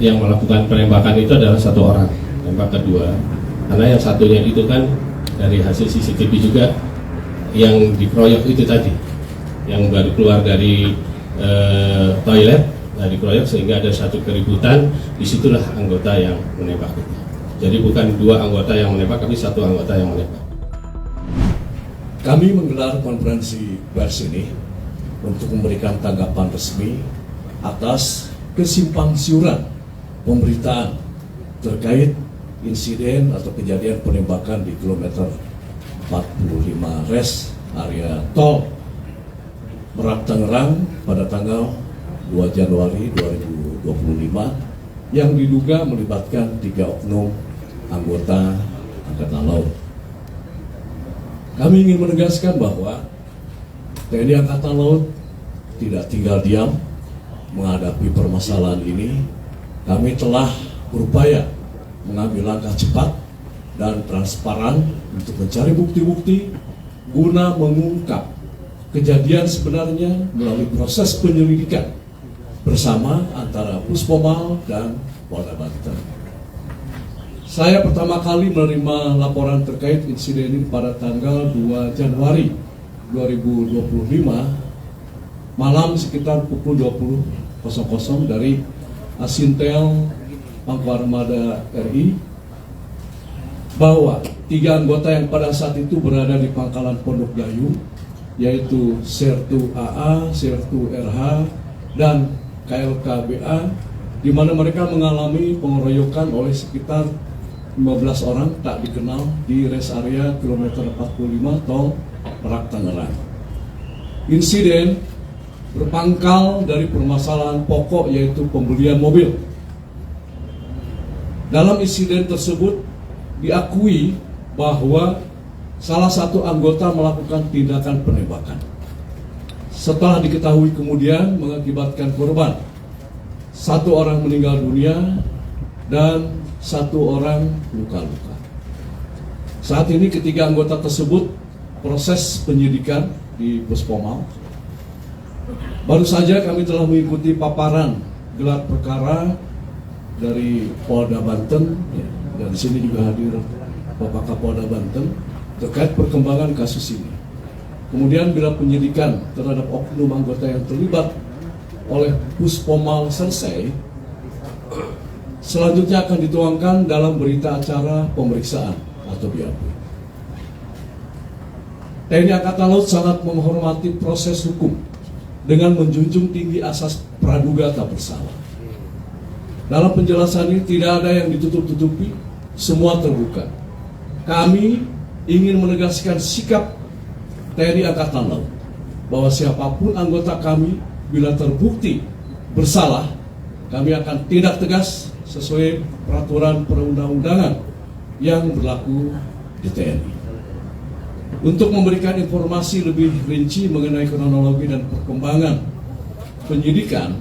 yang melakukan penembakan itu adalah satu orang, tembak kedua. Karena yang satunya itu kan dari hasil CCTV juga yang dikeroyok itu tadi, yang baru keluar dari toilet, dikeroyok sehingga ada satu keributan. Disitulah anggota yang menembak itu. Jadi bukan dua anggota yang menembak, tapi satu anggota yang menembak. Kami menggelar konferensi pers ini untuk memberikan tanggapan resmi atas kesimpang siuran pemberitaan terkait insiden atau kejadian penembakan di kilometer 45 res area tol Merak Tangerang pada tanggal 2 Januari 2025 yang diduga melibatkan 3 oknum anggota Angkatan Laut. Kami ingin menegaskan bahwa TNI Angkatan Laut tidak tinggal diam menghadapi permasalahan ini. Kami telah berupaya mengambil langkah cepat dan transparan untuk mencari bukti-bukti guna mengungkap kejadian sebenarnya melalui proses penyelidikan bersama antara Puspomal dan Polda Banten. Saya pertama kali menerima laporan terkait insiden ini pada tanggal 2 Januari 2025 malam sekitar pukul 20.00 dari Asintel Pangku Armada RI bahwa 3 anggota yang pada saat itu berada di pangkalan Pondok Gayu, yaitu Sertu AA, Sertu RH, dan KLKBA, di mana mereka mengalami pengeroyokan oleh sekitar 15 orang tak dikenal di rest area kilometer 45 tol Merak Tangerang. Insiden berpangkal dari permasalahan pokok yaitu pembelian mobil. Dalam insiden tersebut diakui bahwa salah satu anggota melakukan tindakan penembakan. Setelah diketahui kemudian mengakibatkan korban, 1 orang meninggal dunia dan 1 orang luka-luka. Saat ini ketiga anggota tersebut proses penyidikan di Puspomal. Baru saja kami telah mengikuti paparan gelar perkara dari Polda Banten, dan di sini juga hadir Bapak Kapolda Banten terkait perkembangan kasus ini. Kemudian bila penyidikan terhadap oknum anggota yang terlibat oleh Puspomal selesai, selanjutnya akan dituangkan dalam berita acara pemeriksaan atau BAP. TNI Angkatan Laut sangat menghormati proses hukum dengan menjunjung tinggi asas praduga tak bersalah. Dalam penjelasan ini tidak ada yang ditutup-tutupi, semua terbuka. Kami ingin menegaskan sikap TNI Angkatan Laut bahwa siapapun anggota kami bila terbukti bersalah, kami akan tindak tegas sesuai peraturan perundang-undangan yang berlaku di TNI. Untuk memberikan informasi lebih rinci mengenai kronologi dan perkembangan penyidikan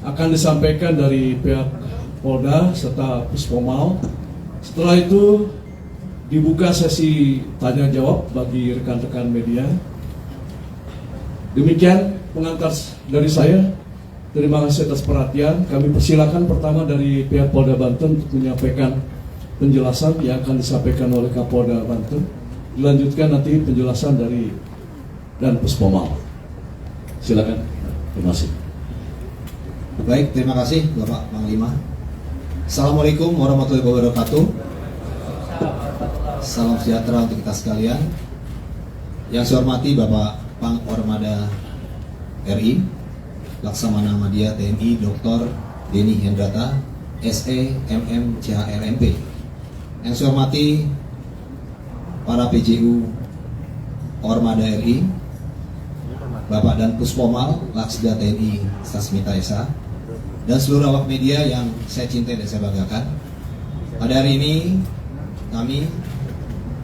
akan disampaikan dari pihak Polda serta Puspomal. Setelah itu dibuka sesi tanya jawab bagi rekan-rekan media. Demikian pengantar dari saya. Terima kasih atas perhatian. Kami persilakan pertama dari pihak Polda Banten untuk menyampaikan penjelasan yang akan disampaikan oleh Kapolda Banten. Dilanjutkan nanti penjelasan dari dan Puspomal. Silakan. Terima kasih. Baik, terima kasih Bapak Panglima. Assalamualaikum warahmatullahi wabarakatuh. Salam sejahtera untuk kita sekalian. Yang saya hormati Bapak Pang Armada RI, Laksamana Madya TNI Dr. Denny Hendrata, SE MM CHRMP. Yang saya hormati para PJU Ormada RI, Bapak dan Puspomal, Laksda TNI Sasmita Esa, dan seluruh awak media yang saya cintai dan saya banggakan. Pada hari ini kami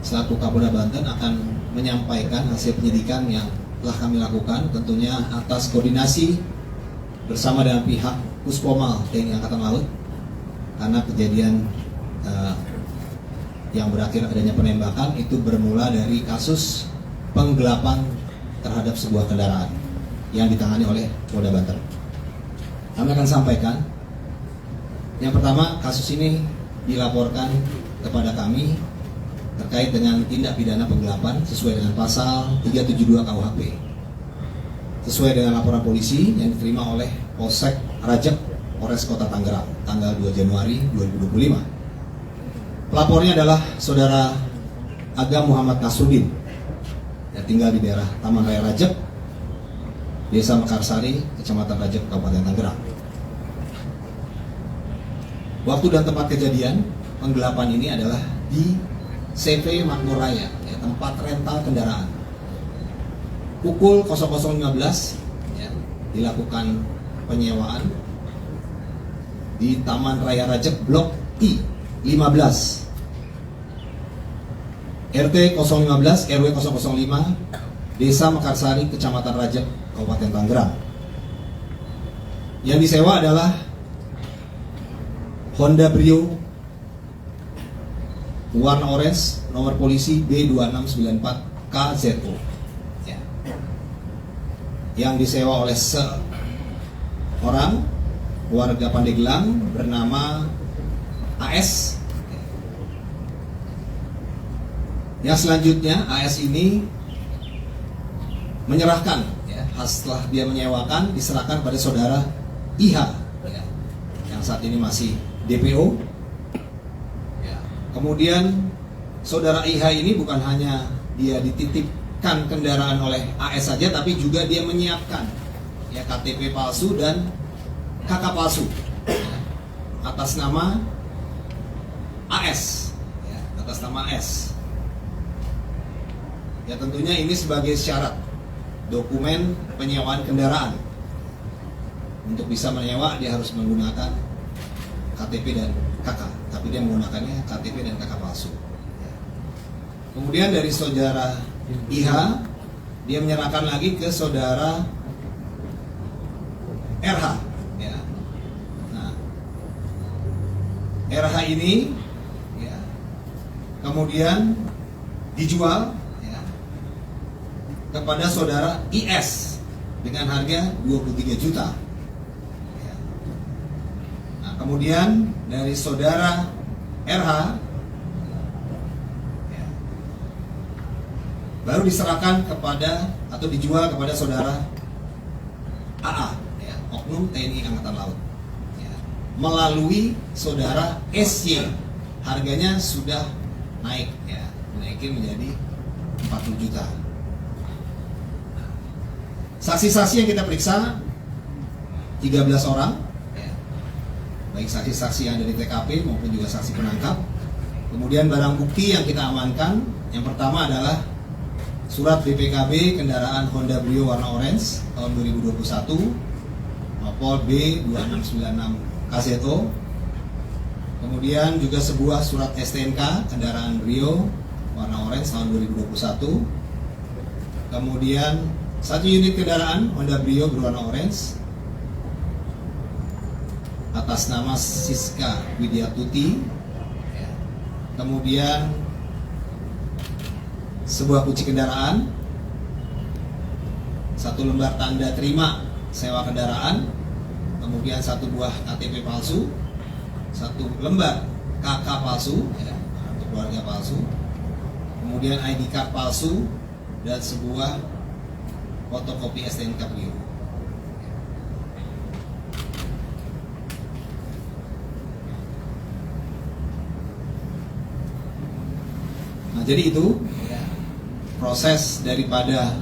selaku Kapolda Banten akan menyampaikan hasil penyidikan yang telah kami lakukan, tentunya atas koordinasi bersama dengan pihak Puspomal TNI Angkatan Laut, karena kejadian yang berakhir adanya penembakan itu bermula dari kasus penggelapan terhadap sebuah kendaraan yang ditangani oleh Polda Banten. Kami akan sampaikan Yang pertama, kasus ini dilaporkan kepada kami terkait dengan tindak pidana penggelapan sesuai dengan pasal 372 KUHP. Sesuai dengan laporan polisi yang diterima oleh Polsek Rajek, Polres Kota Tangerang, tanggal 2 Januari 2025. Pelapornya adalah Saudara Agam Muhammad Nasruddin, yang tinggal di daerah Taman Raya Rajek, Desa Mekarsari, Kecamatan Rajek, Kabupaten Tangerang. Waktu dan tempat kejadian penggelapan ini adalah di CV Makmur Raya, ya, tempat rental kendaraan. Pukul 00.15 ya, dilakukan penyewaan di Taman Raya Rajek Blok I 15 RT 015 RW 005 Desa Mekarsari, Kecamatan Rajek, Kabupaten Tangerang. Yang disewa adalah Honda Brio warna orange, nomor polisi B2694 KZO ya. Yang disewa oleh seorang warga Pandeglang bernama AS. Yang selanjutnya AS ini menyerahkan ya, setelah dia menyewakan diserahkan pada Saudara IH ya, yang saat ini masih DPO. Kemudian Saudara IH ini bukan hanya dia dititipkan kendaraan oleh AS saja, tapi juga dia menyiapkan ya KTP palsu dan KK palsu ya, atas nama AS ya, atas nama AS. Ya tentunya ini sebagai syarat dokumen penyewaan kendaraan. Untuk bisa menyewa dia harus menggunakan KTP dan KK, tapi dia menggunakannya KTP dan KK palsu. Kemudian dari Saudara IH, dia menyerahkan lagi ke Saudara RH. Ya. Nah, RH ini, ya, kemudian dijual ya, kepada Saudara IS dengan harga 23 juta. Kemudian dari Saudara RH ya, baru diserahkan kepada atau dijual kepada Saudara AA ya, Oknum TNI Angkatan Laut ya, melalui Saudara SY. Harganya sudah naik ya, naikin menjadi 40 juta. Saksi-saksi yang kita periksa 13 orang, baik saksi-saksi yang ada di TKP maupun juga saksi penangkap. Kemudian barang bukti yang kita amankan, yang pertama adalah surat BPKB kendaraan Honda Brio warna orange tahun 2021 Nopol B2696 KZO. Kemudian juga sebuah surat STNK kendaraan Brio warna orange tahun 2021. Kemudian satu unit kendaraan Honda Brio berwarna orange atas nama Siska Widyatuti ya. Kemudian sebuah kunci kendaraan, satu lembar tanda terima sewa kendaraan, kemudian satu buah KTP palsu, satu lembar KK palsu ya, untuk keluarga palsu, kemudian ID card palsu, dan sebuah fotokopi STNK Brio. Jadi itu ya, proses daripada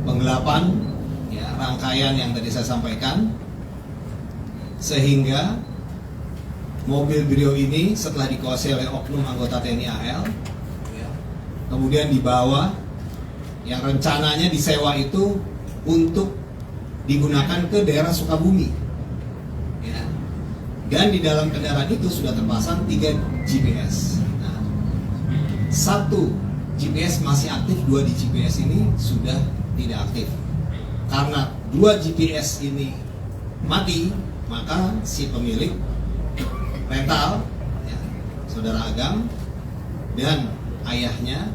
penggelapan ya, rangkaian yang tadi saya sampaikan, sehingga mobil Brio ini setelah dikuasai oleh oknum anggota TNI AL ya, kemudian dibawa, yang rencananya disewa itu untuk digunakan ke daerah Sukabumi ya. Dan di dalam kendaraan itu sudah terpasang 3 GPS. Satu GPS masih aktif, 2 di GPS ini sudah tidak aktif. Karena 2 GPS ini mati, maka si pemilik rental ya, Saudara Agam dan ayahnya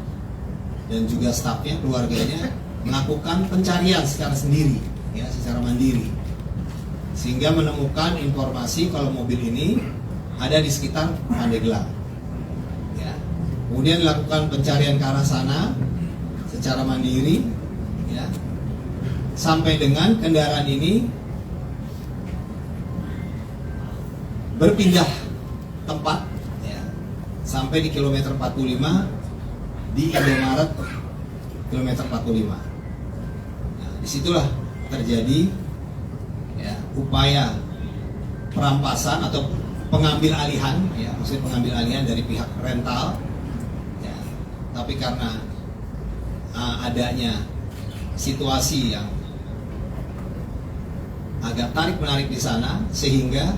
dan juga stafnya, keluarganya melakukan pencarian secara sendiri ya, secara mandiri. sehingga menemukan informasi kalau mobil ini ada di sekitar Pandeglang. Ya. Kemudian dilakukan pencarian ke arah sana secara mandiri, ya, sampai dengan kendaraan ini berpindah tempat, ya, sampai di kilometer 45 di Indomaret kilometer 45. Nah, disitulah terjadi, ya, upaya perampasan atau pengambil alihan, ya, maksudnya pengambil alihan dari pihak rental, ya, tapi karena adanya situasi yang agak tarik menarik di sana sehingga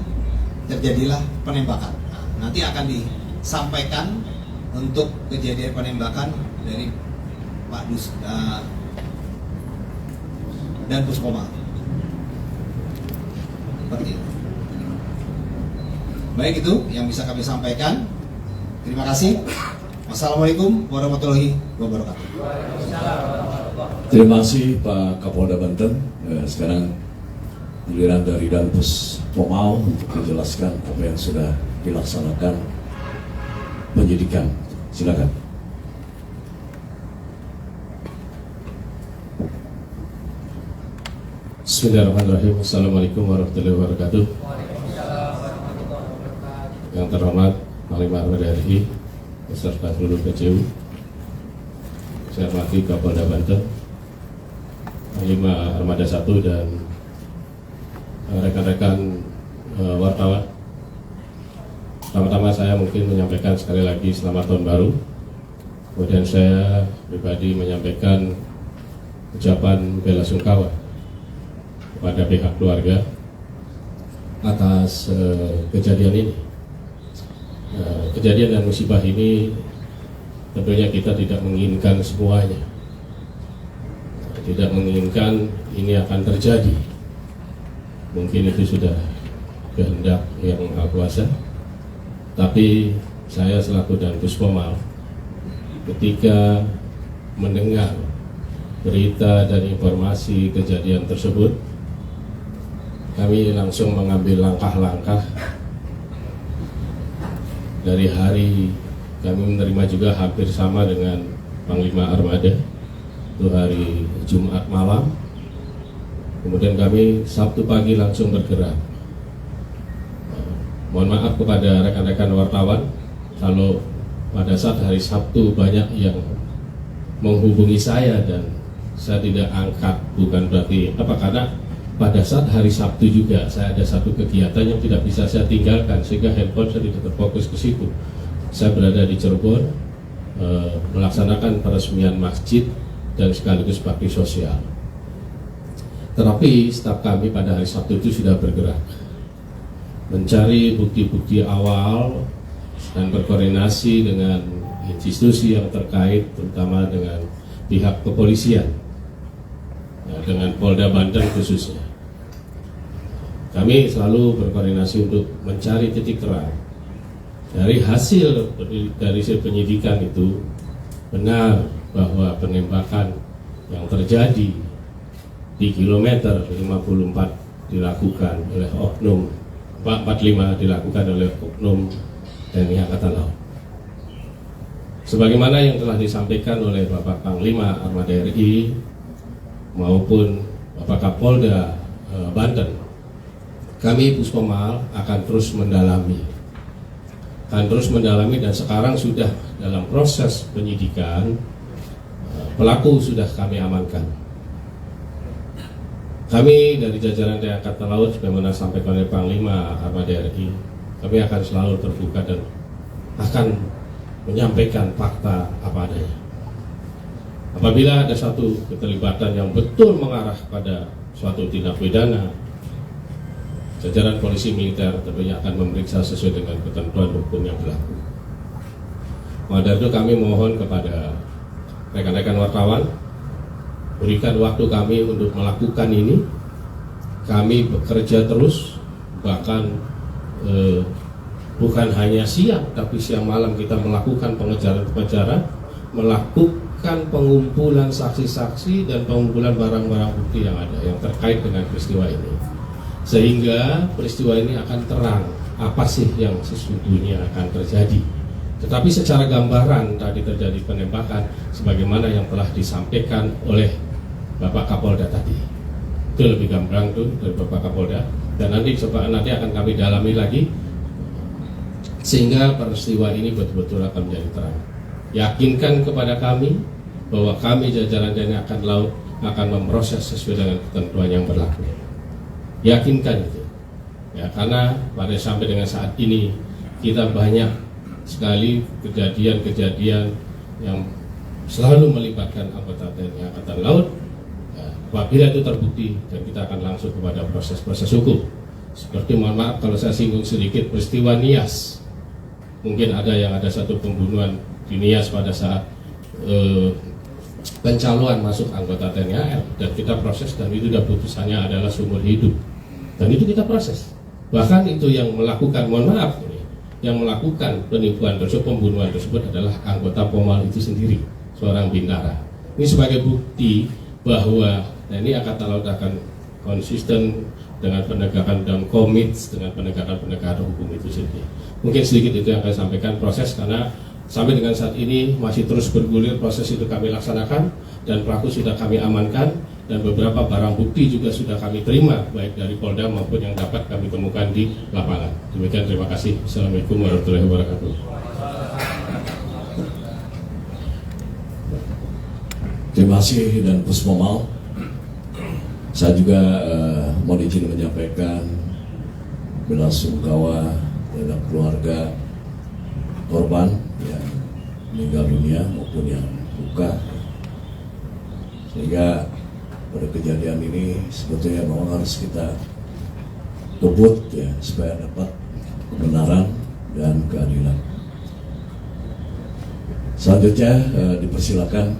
terjadilah penembakan. Nah, nanti akan disampaikan untuk kejadian penembakan dari Pak dan Puspoma. Seperti itu. Baik, itu yang bisa kami sampaikan. Terima kasih. Wassalamualaikum warahmatullahi wabarakatuh. Terima kasih Pak Kapolda Banten. Sekarang giliran dari Dan Puspoma untuk menjelaskan apa yang sudah dilaksanakan penyidikan. Silakan. Bismillahirrahmanirrahim. Assalamualaikum warahmatullahi wabarakatuh. Yang terhormat Panglima Armada RI beserta seluruh PCU, saya hormati Kapolda Banten, Panglima Armada 1 dan rekan-rekan wartawan. Pertama-tama saya mungkin menyampaikan sekali lagi selamat tahun baru. Kemudian saya pribadi menyampaikan ucapan bela sungkawa kepada pihak keluarga atas kejadian ini. Kejadian dan musibah ini tentunya kita tidak menginginkan semuanya, tidak menginginkan ini akan terjadi. Mungkin itu sudah kehendak yang Maha Kuasa, tapi saya selaku Dan Puspoma ketika mendengar berita dan informasi kejadian tersebut, kami langsung mengambil langkah-langkah. Dari hari kami menerima juga hampir sama dengan Panglima Armada, itu hari Jumat malam. Kemudian kami Sabtu pagi langsung bergerak. Mohon maaf kepada rekan-rekan wartawan kalau pada saat hari Sabtu banyak yang menghubungi saya dan saya tidak angkat, bukan berarti apa, karena pada saat hari Sabtu juga saya ada satu kegiatan yang tidak bisa saya tinggalkan sehingga handphone saya tidak terfokus ke situ. Saya berada di Cirebon melaksanakan peresmian masjid dan sekaligus bakti sosial. Tetapi staf kami pada hari Sabtu itu sudah bergerak mencari bukti-bukti awal dan berkoordinasi dengan institusi yang terkait, terutama dengan pihak kepolisian, dengan Polda Banten khususnya. Kami selalu berkoordinasi untuk mencari titik terang. Dari hasil penyidikan itu benar bahwa penembakan yang terjadi di kilometer 54 dilakukan oleh oknum 45 dilakukan oleh oknum TNI Angkatan Laut. Sebagaimana yang telah disampaikan oleh Bapak Panglima Armada RI maupun Bapak Kapolda Banten, kami Puspoma akan terus mendalami dan sekarang sudah dalam proses penyidikan. Pelaku sudah kami amankan. Kami dari jajaran TNI Angkatan Laut, sebagaimana disampaikan oleh Panglima Armada RI, kami akan selalu terbuka dan akan menyampaikan fakta apa adanya. Apabila ada satu keterlibatan yang betul mengarah pada suatu tindak pidana, jajaran polisi militer tentunya akan memeriksa sesuai dengan ketentuan hukum yang berlaku. Maka dari itu kami mohon kepada rekan-rekan wartawan, berikan waktu kami untuk melakukan ini. Kami bekerja terus, bahkan bukan hanya siang, tapi siang malam kita melakukan pengejaran, melakukan pengumpulan saksi-saksi dan pengumpulan barang-barang bukti yang ada yang terkait dengan peristiwa ini. sehingga peristiwa ini akan terang apa sih yang sesungguhnya akan terjadi. Tetapi secara gambaran tadi terjadi penembakan sebagaimana yang telah disampaikan oleh Bapak Kapolda tadi. Itu lebih gamblang tuh dari Bapak Kapolda, dan nanti akan kami dalami lagi sehingga peristiwa ini betul-betul akan menjadi terang. Yakinkan kepada kami bahwa kami jajaran TNI Angkatan Laut akan memproses sesuai dengan ketentuan yang berlaku. Yakinkan itu. Ya, karena sampai dengan saat ini kita banyak sekali kejadian-kejadian yang selalu melibatkan anggota TNI Angkatan Laut. Ya, apabila itu terbukti, dan kita akan langsung kepada proses-proses hukum. Seperti, mohon maaf kalau saya singgung sedikit, peristiwa Nias. Mungkin ada satu pembunuhan di Nias pada saat pencalonan masuk anggota TNI AL, dan kita proses, dan itu sudah putusannya adalah seumur hidup, dan itu kita proses. Bahkan itu yang melakukan, mohon maaf, yang melakukan penipuan tersebut, pembunuhan tersebut adalah anggota Pomal itu sendiri, seorang bintara. Ini sebagai bukti bahwa TNI Angkatan Laut akan konsisten dengan penegakan dan komit dengan penegakan hukum itu sendiri. Mungkin sedikit itu yang saya sampaikan proses, karena sampai dengan saat ini masih terus bergulir proses itu kami laksanakan, dan pelaku sudah kami amankan, dan beberapa barang bukti juga sudah kami terima baik dari Polda maupun yang dapat kami temukan di lapangan. Demikian, terima kasih. Assalamualaikum warahmatullahi wabarakatuh. Terima kasih dan Puspomal. Saya juga mau izin menyampaikan belasungkawa terhadap keluarga korban yang meninggal dunia maupun yang luka, sehingga pada kejadian ini sebetulnya memang harus kita kebut ya, supaya dapat kebenaran dan keadilan. Selanjutnya dipersilakan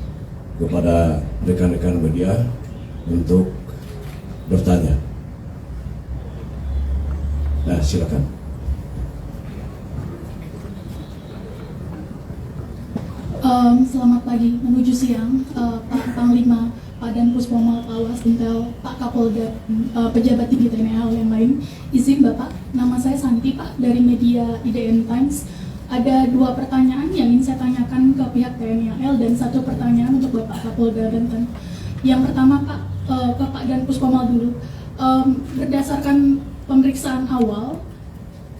kepada rekan-rekan media untuk bertanya. Nah, silakan. Selamat pagi menuju siang, Pak Panglima, Pak Dan Puspomal, Pak Wasintel, Pak Kapolda, pejabat tinggi TNI AL yang lain. Izin Bapak, nama saya Santi Pak dari media IDN Times. Ada 2 pertanyaan yang ingin saya tanyakan ke pihak TNI AL dan 1 pertanyaan untuk Bapak Kapolda Banten. Yang pertama Pak, ke Pak Dan Puspomal dulu. Berdasarkan pemeriksaan awal,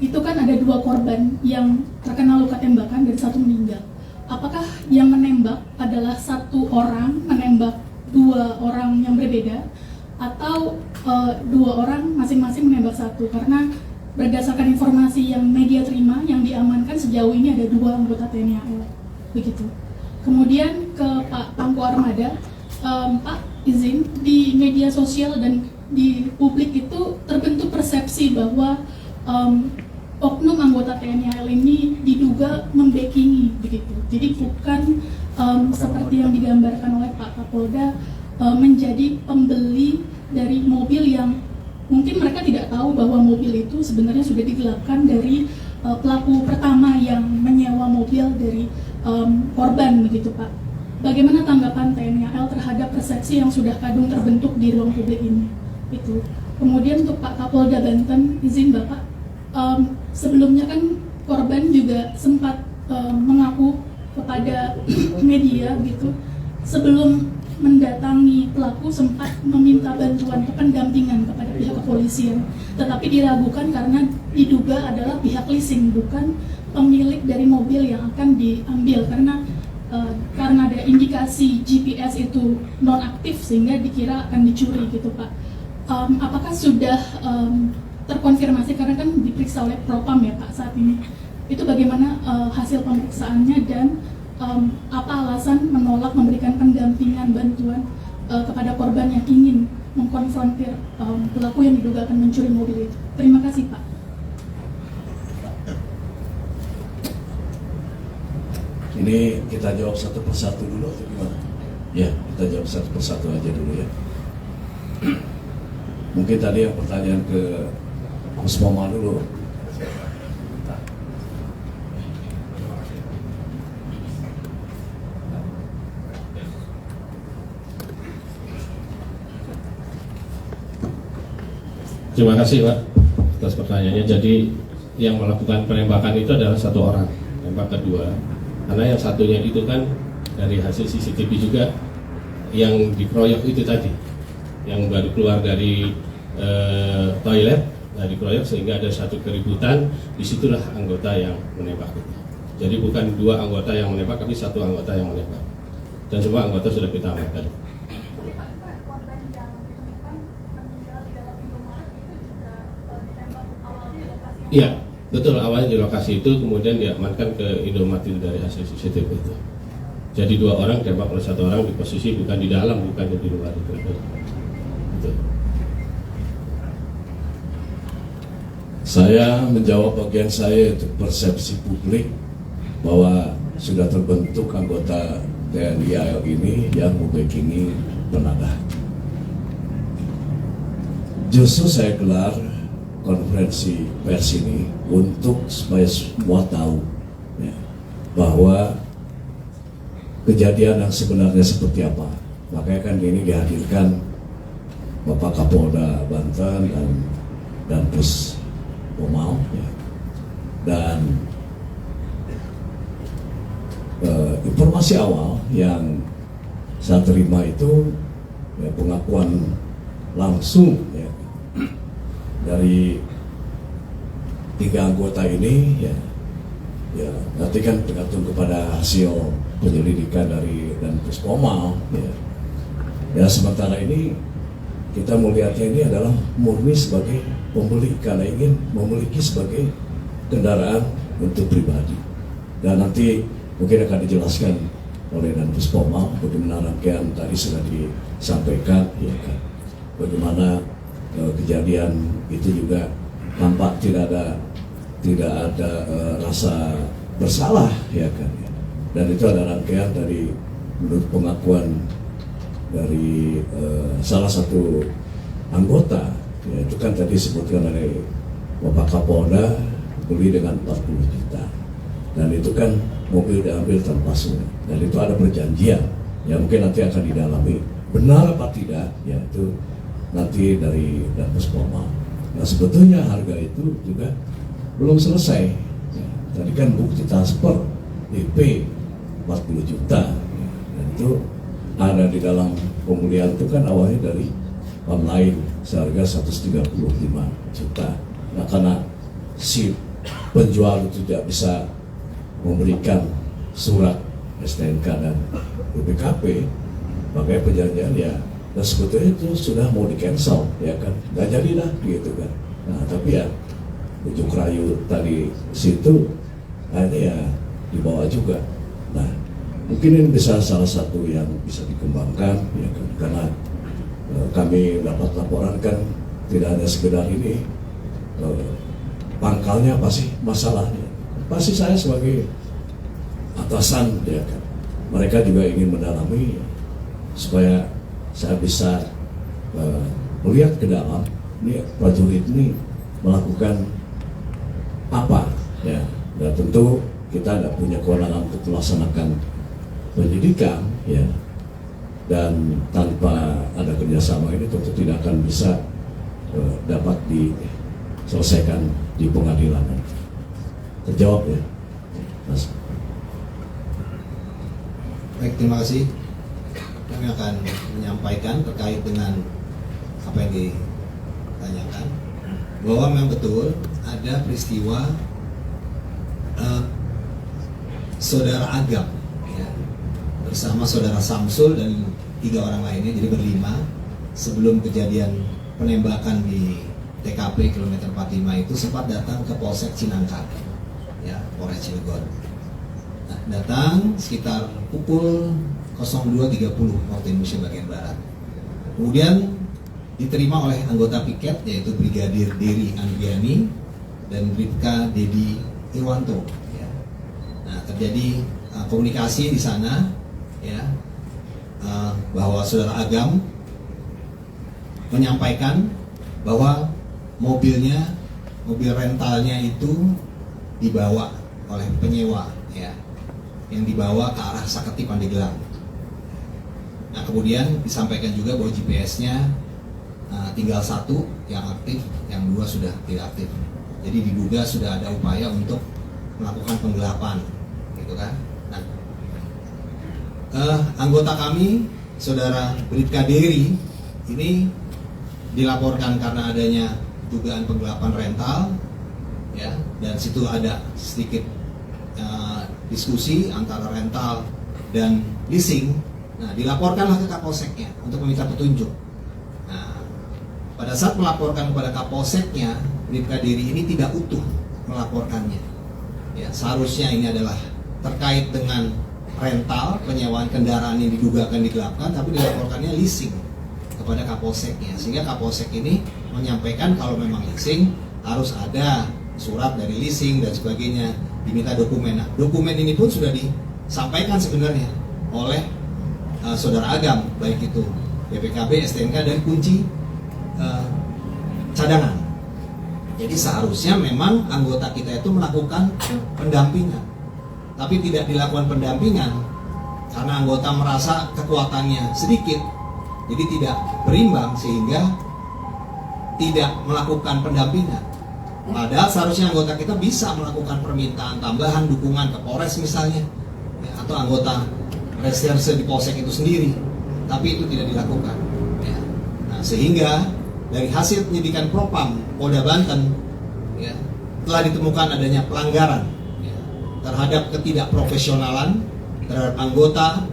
itu kan ada 2 korban yang terkena luka tembakan dan 1 meninggal. Apakah yang menembak adalah 1 orang menembak 2 orang yang berbeda, atau 2 orang masing-masing menembak 1? Karena berdasarkan informasi yang media terima, yang diamankan sejauh ini ada 2 anggota TNI AL. Begitu. Kemudian ke Pak Pangku Armada, Pak izin, di media sosial dan di publik itu terbentuk persepsi bahwa oknum anggota TNI AL ini diduga membackingi begitu. Jadi bukan seperti yang digambarkan oleh Pak Kapolda, menjadi pembeli dari mobil yang mungkin mereka tidak tahu bahwa mobil itu sebenarnya sudah digelapkan dari pelaku pertama yang menyewa mobil dari korban begitu Pak. Bagaimana tanggapan TNI AL terhadap persepsi yang sudah kadung terbentuk di ruang publik ini? Itu. Kemudian untuk Pak Kapolda Banten, izin Bapak, sebelumnya kan korban juga sempat mengaku kepada media gitu, sebelum mendatangi pelaku sempat meminta bantuan pendampingan kepada pihak kepolisian, tetapi diragukan karena diduga adalah pihak leasing, bukan pemilik dari mobil yang akan diambil, karena ada indikasi GPS itu nonaktif sehingga dikira akan dicuri gitu Pak. Apakah sudah terkonfirmasi, karena kan diperiksa oleh Propam ya Pak saat ini, itu bagaimana hasil pemeriksaannya, dan apa alasan menolak memberikan pendampingan bantuan kepada korban yang ingin mengkonfrontir pelaku yang diduga akan mencuri mobil itu? Terima kasih Pak. Ini kita jawab satu persatu dulu atau gimana? Ya, kita jawab satu persatu aja dulu ya. Mungkin tadi yang pertanyaan ke Puspomal dulu. Terima kasih Pak atas pertanyaannya. Jadi yang melakukan penembakan itu adalah satu orang, tembak kedua. Karena yang satunya itu kan dari hasil CCTV juga yang dikeroyok itu tadi, yang baru keluar dari toilet, dikeroyok sehingga ada satu keributan. Disitulah anggota yang menembak itu. Jadi bukan dua anggota yang menembak, tapi satu anggota yang menembak. Dan semua anggota sudah kita amankan. Iya, betul, awalnya di lokasi itu kemudian diamankan ke Indomaret dari hasil CCTV itu. Jadi dua orang tembak oleh satu orang di posisi bukan di dalam, bukan di luar itu. Betul. Saya menjawab bagian saya untuk persepsi publik bahwa sudah terbentuk anggota TNI AL ini yang membackingi penadah. Justru saya gelar konferensi pers ini untuk supaya semua tahu ya, bahwa kejadian yang sebenarnya seperti apa. Makanya kan ini dihadirkan Bapak Kapolda Banten dan Pus Pomal ya. Dan informasi awal yang saya terima itu ya, pengakuan langsung ya, dari 3 anggota ini ya nanti kan tergantung kepada hasil penyelidikan dari dan Puspoma ya sementara ini kita melihatnya ini adalah murni sebagai pembeli karena ingin memiliki sebagai kendaraan untuk pribadi, dan nanti mungkin akan dijelaskan oleh dan Puspoma bagaimana rangkaian tadi sudah disampaikan ya kan, bagaimana kejadian itu juga nampak tidak ada rasa bersalah ya kan, dan itu ada rangkaian dari menurut pengakuan dari salah satu anggota ya, itu kan tadi disebutkan oleh Bapak Kapolda beli dengan 40 juta, dan itu kan mobil diambil tanpa surat, dan itu ada perjanjian ya, mungkin nanti akan didalami benar apa tidak ya, itu nanti dari dan Puspoma. Nah sebetulnya harga itu juga belum selesai ya, tadi kan bukti transfer DP 40 juta ya, dan itu ada di dalam pemulihan itu kan awalnya dari online seharga 135 juta. Nah karena si penjual itu tidak bisa memberikan surat STNK dan BPKP, makanya perjanjian ya, dan sebetulnya itu sudah mau di cancel ya kan, nggak jadi lah gitu kan. Nah tapi ya ujuk rayu tadi situ akhirnya ya dibawa juga. Nah mungkin ini bisa salah satu yang bisa dikembangkan ya kan, karena kami dapat laporan kan tidak hanya sekedar ini, pangkalnya pasti masalahnya pasti saya sebagai atasan ya kan, mereka juga ingin mendalami supaya saya bisa melihat ke dalam ini prajurit ini melakukan apa ya, dan tentu kita tidak punya kewenangan untuk melaksanakan penyidikan ya, dan tanpa ada kerjasama ini tentu tidak akan bisa dapat diselesaikan di pengadilan. Terjawab ya Mas. Baik, terima kasih. Kami akan menyampaikan terkait dengan apa yang ditanyakan, bahwa memang betul ada peristiwa saudara Agam ya, bersama saudara Samsul dan 3 orang lainnya, jadi berlima, sebelum kejadian penembakan di TKP kilometer 45 itu sempat datang ke Polsek Cinangka ya, Polres Cilegon. Nah, datang sekitar pukul 02.30 waktu Indonesia bagian Barat. Kemudian diterima oleh anggota piket yaitu Brigadir Dery Anggiani dan Bribka Dedi Irwanto ya. Nah, terjadi komunikasi di sana ya, bahwa saudara Agam menyampaikan bahwa mobil rentalnya itu dibawa oleh penyewa ya, yang dibawa ke arah Saketi Pandeglang. Nah kemudian disampaikan juga bahwa GPS-nya tinggal satu yang aktif, yang dua sudah tidak aktif. Jadi diduga sudah ada upaya untuk melakukan penggelapan, gitu kan. Nah, anggota kami, Saudara Bribka Dery, ini dilaporkan karena adanya dugaan penggelapan rental, ya, dan situ ada sedikit diskusi antara rental dan leasing. Nah, dilaporkanlah ke Kapolseknya untuk meminta petunjuk. Nah, pada saat melaporkan kepada Kapolseknya, Bribka Dery ini tidak utuh melaporkannya. Ya, seharusnya ini adalah terkait dengan rental, penyewaan kendaraan yang diduga akan digelapkan, tapi dilaporkannya leasing kepada Kapolseknya, sehingga Kapolsek ini menyampaikan kalau memang leasing harus ada surat dari leasing dan sebagainya, diminta dokumen. Nah, dokumen ini pun sudah disampaikan sebenarnya oleh Saudara Agam, baik itu BPKB, STNK, dan kunci cadangan. Jadi seharusnya memang anggota kita itu melakukan pendampingan, tapi tidak dilakukan pendampingan karena anggota merasa kekuatannya sedikit, jadi tidak berimbang sehingga tidak melakukan pendampingan. Padahal seharusnya anggota kita bisa melakukan permintaan tambahan dukungan ke Polres misalnya, ya, atau anggota reserse di Polsek itu sendiri, tapi itu tidak dilakukan. Ya. Nah, sehingga dari hasil penyidikan Propam Polda Banten, ya, telah ditemukan adanya pelanggaran, ya, terhadap ketidakprofesionalan terhadap anggota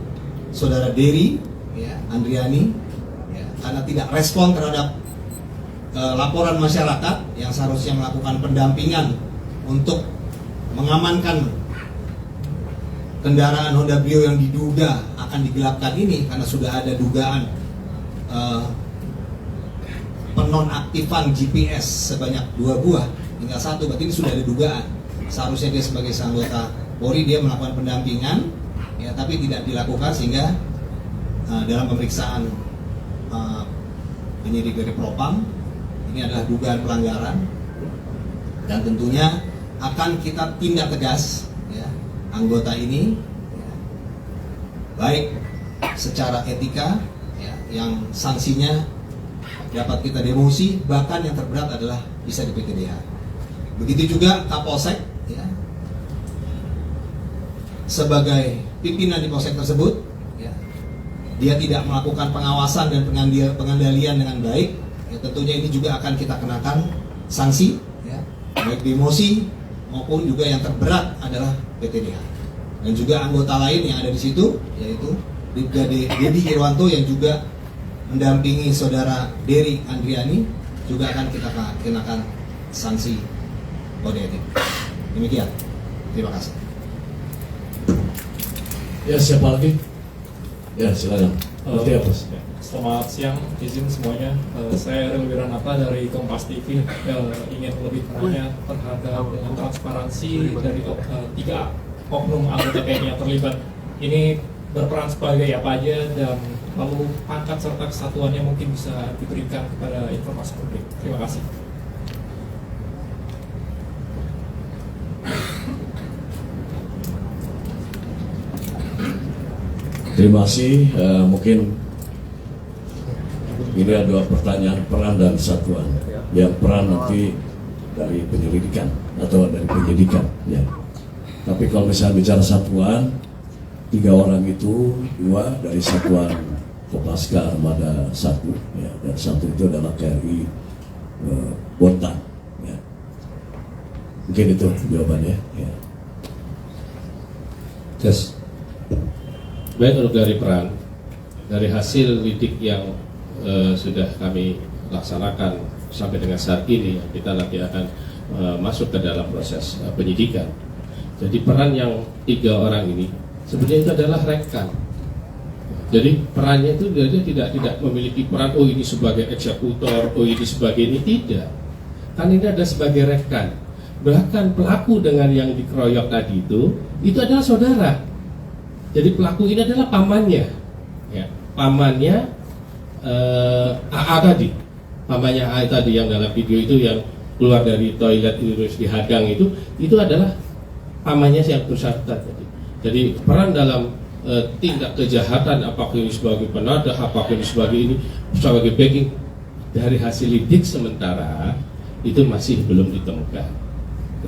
Saudara Dery, ya, Andriani, ya, karena tidak respon terhadap laporan masyarakat yang seharusnya melakukan pendampingan untuk mengamankan kendaraan Honda Brio yang diduga akan digelapkan ini, karena sudah ada dugaan penonaktifan GPS sebanyak 2 buah, tinggal 1, berarti ini sudah ada dugaan. Seharusnya dia sebagai anggota Polri dia melakukan pendampingan, ya, tapi tidak dilakukan, sehingga dalam pemeriksaan penyidik dari Propam ini adalah dugaan pelanggaran, dan tentunya akan kita tindak tegas, ya, anggota ini, ya, baik secara etika, ya, yang sanksinya dapat kita demosi, bahkan yang terberat adalah bisa di PTDH. Begitu juga Kapolsek, ya, sebagai pimpinan di Polsek tersebut, ya, dia tidak melakukan pengawasan dan pengendalian dengan baik, ya, tentunya ini juga akan kita kenakan sanksi, ya, baik demosi maupun juga yang terberat adalah PTDH. Dan juga anggota lain yang ada di situ, yaitu Bribka Dedi Irwanto yang juga mendampingi Saudara Dery Andriani, juga akan kita kenakan sanksi kode etik. Demikian, terima kasih. Ya, siapa lagi? Ya, silakan. Selamat siang, izin semuanya. Saya Rel Wiranata dari Kompas TV. Ingin lebih tanya terhadap dengan transparansi dari 3 oknum anggota TNI yang terlibat. Ini berperan sebagai apa aja, dan lalu pangkat serta kesatuannya mungkin bisa diberikan kepada informasi publik. Terima kasih. Terima kasih. Mungkin ini ada 2 pertanyaan, peran dan satuan. Yang peran nanti dari penyelidikan atau dari penyidikan, ya. Tapi kalau misalnya bicara satuan, 3 orang itu, 2 dari satuan Kopaska Armada 1, ya, dan 1 itu adalah KRI Bontang, ya. Mungkin itu jawabannya, ya. Yes. Baik, untuk dari peran, dari hasil lidik yang sudah kami laksanakan sampai dengan saat ini, kita nanti akan masuk ke dalam proses penyidikan. Jadi peran yang 3 orang ini sebenarnya itu adalah rekan. Jadi perannya itu dia tidak memiliki peran, oh ini sebagai eksekutor, oh ini sebagai ini, tidak. Kan ini ada sebagai rekan. Bahkan pelaku dengan yang dikeroyok tadi itu adalah saudara. Jadi pelaku ini adalah pamannya, ya, pamannya AA tadi, pamannya AA tadi yang dalam video itu yang keluar dari toilet itu terus dihadang itu adalah pamannya yang bersangkutan tadi. Jadi peran dalam tindak kejahatan, apakah ini sebagai penadah, apakah ini sebagai backing, dari hasil lidik sementara itu masih belum ditemukan.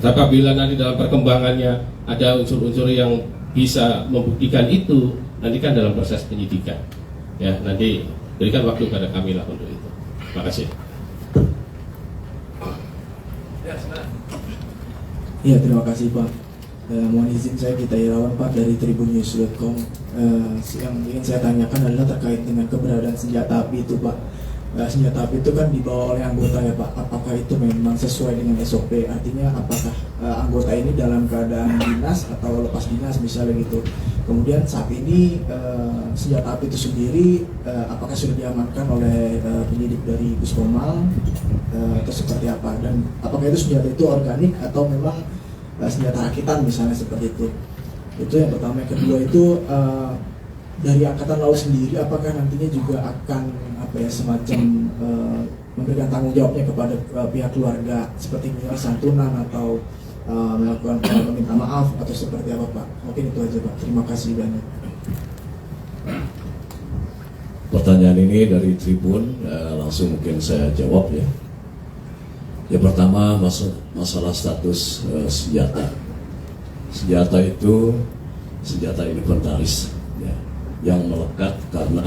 Tetapi apabila nanti dalam perkembangannya ada unsur-unsur yang bisa membuktikan itu, nanti kan dalam proses penyidikan. Ya, nanti berikan waktu pada kami lah untuk itu. Terima kasih. Ya, terima kasih Pak. Mohon izin saya Gita Irawan Pak dari tribunnews.com. Yang ingin saya tanyakan adalah terkait dengan keberadaan senjata api itu Pak. Senjata api itu kan dibawa oleh anggota ya Pak. Apakah itu memang sesuai dengan SOP? Artinya apakah anggota ini dalam keadaan dinas atau lepas dinas misalnya gitu. Kemudian saat ini senjata api itu sendiri apakah sudah diamankan oleh penyidik dari Puspomal atau seperti apa? Dan apakah itu senjata itu organik atau memang senjata rakitan misalnya seperti itu? Itu yang pertama. Yang kedua itu dari Angkatan Laut sendiri apakah nantinya juga akan semacam memberikan tanggung jawabnya kepada pihak keluarga seperti misalnya santunan atau melakukan meminta maaf atau seperti apa Pak? Mungkin itu aja Pak. Terima kasih banyak. Pertanyaan ini dari Tribun, langsung mungkin saya jawab ya. Yang pertama masalah status senjata. Senjata itu senjata inventaris ya, yang melekat karena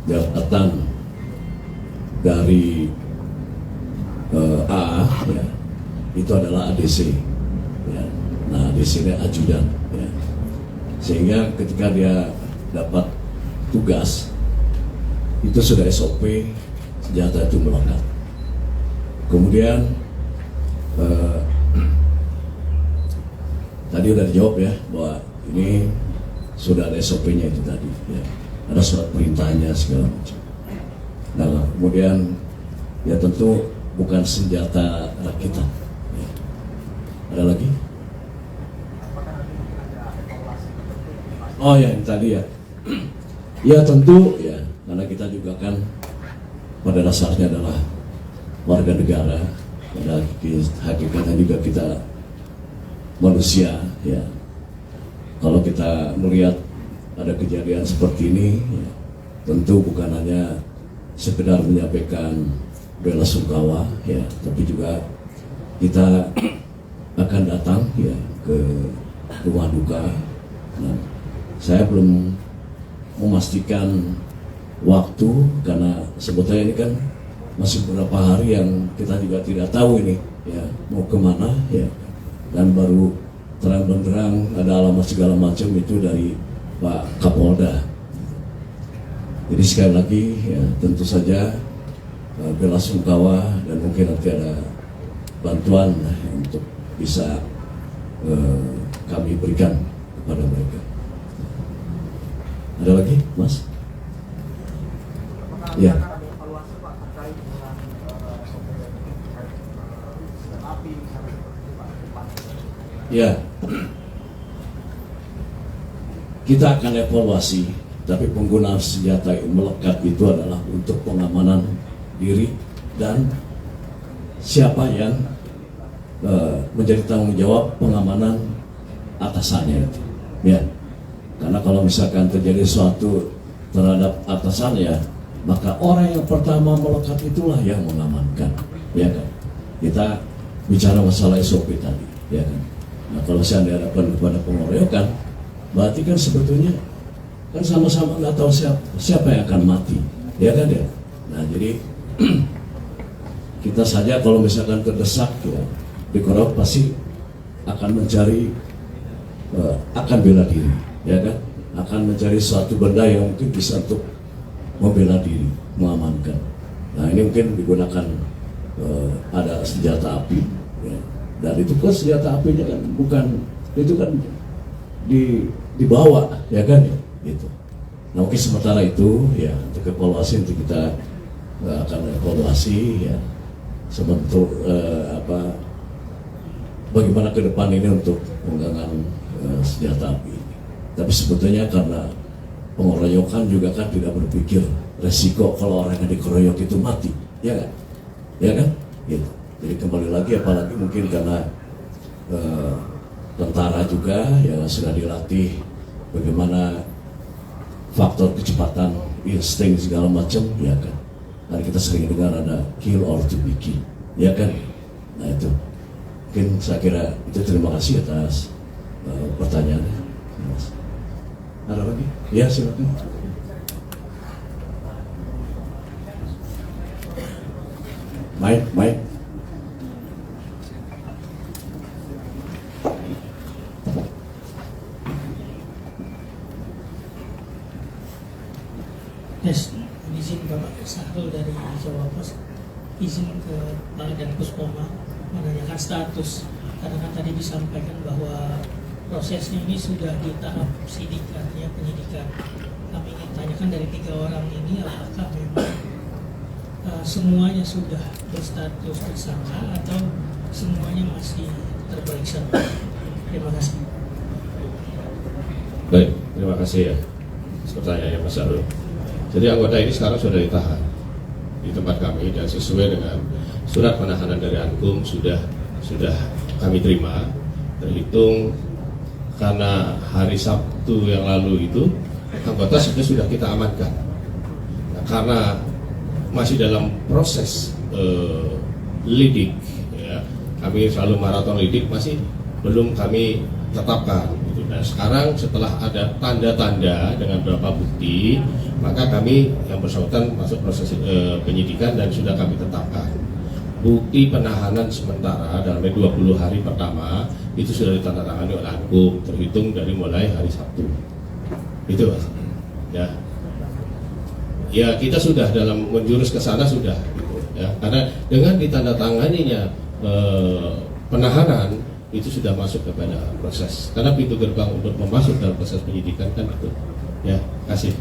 jabatan dari A ya, itu adalah ADC ya. Nah, ADC ini ajudan ya. Sehingga ketika dia dapat tugas itu sudah SOP senjata itu melekat. Kemudian tadi udah dijawab ya bahwa ini sudah ada SOP-nya itu tadi ya. Ada surat perintahnya segala macam. Nah, kemudian ya tentu bukan senjata rakitan ya. Ada lagi? Oh ya, ini tadi ya. Ya tentu ya, karena kita juga kan pada dasarnya adalah warga negara, pada hakikatnya juga kita manusia ya. Kalau kita melihat ada kejadian seperti ini ya, tentu bukan hanya sekedar menyampaikan bela sungkawa ya, tapi juga kita akan datang ya ke rumah duka. Nah, saya belum memastikan waktu karena sebetulnya ini kan masih beberapa hari yang kita juga tidak tahu ini ya mau kemana ya, dan baru terang benderang ada alamat segala macam itu dari Pak Kapolda. Jadi sekali lagi ya tentu saja bela sungkawa dan mungkin nanti ada bantuan untuk bisa kami berikan kepada mereka. Ada lagi, Mas? Ya. Ya. Kita akan evaluasi, tapi penggunaan senjata yang melekat itu adalah untuk pengamanan diri dan siapa yang menjadi tanggung jawab pengamanan atasannya itu. Ya. Karena kalau misalkan terjadi sesuatu terhadap atasannya, maka orang yang pertama melekat itulah yang mengamankan, ya kan? Kita bicara masalah SOP tadi, ya kan? Nah, kalau saya dihadapkan kepada pengeroyokan, berarti kan sebetulnya kan sama-sama nggak tahu siapa yang akan mati, ya kan ya? Nah, jadi kita saja kalau misalkan terdesak ya dikeroyok pasti akan mencari akan bela diri, ya kan? Akan mencari suatu benda yang mungkin bisa untuk membela diri, mengamankan. Nah, ini mungkin digunakan ada senjata api, ya. Dan itu kan senjata apinya kan bukan itu kan dibawa, ya kan ya, gitu. Nah, mungkin sementara itu ya untuk evaluasi nanti kita akan evaluasi ya sebentuk bagaimana ke depan ini untuk penggunaan senjata api. Tapi sebetulnya karena pengeroyokan juga kan tidak berpikir resiko kalau orang yang dikeroyok itu mati, ya kan? Ya kan? Gitu. Jadi kembali lagi, apalagi mungkin karena tentara juga yang sudah dilatih bagaimana faktor kecepatan, insting segala macam, ya kan? Hari kita sering dengar ada kill or to be killed, ya kan? Nah itu, mungkin saya kira itu. Terima kasih atas pertanyaannya. Ada lagi? Ya silakan. Mike. Yes, izin Bapak Sahrul dari Jawa Pos, izin ke Pak Dan Puspoma menanyakan status, karena kan tadi disampaikan bahwa prosesnya ini sudah di tahap sidik, artinya penyidikan. Kami ingin tanyakan dari 3 orang ini, apakah memang semuanya sudah berstatus tersangka atau semuanya masih terperiksa? Terima kasih. Baik, terima kasih ya pertanyaannya Mas Arul. Jadi anggota ini sekarang sudah ditahan di tempat kami dan sesuai dengan surat penahanan dari Ankum sudah kami terima. Terhitung karena hari Sabtu yang lalu itu anggota sudah kita amankan. Nah, karena masih dalam proses lidik, ya, kami selalu maraton lidik, masih belum kami tetapkan. Nah, sekarang setelah ada tanda-tanda dengan beberapa bukti, maka kami yang bersangkutan masuk proses penyidikan dan sudah kami tetapkan. Bukti penahanan sementara dalam 20 hari pertama itu sudah ditandatangani oleh Ankum, terhitung dari mulai hari Sabtu. Itu Mas. Ya kita sudah dalam menjurus ke sana sudah, gitu, ya. Karena dengan ditandatanganinya penahanan itu sudah masuk kepada proses, karena pintu gerbang untuk memasuk dalam proses penyidikan kan itu. Ya, kasih.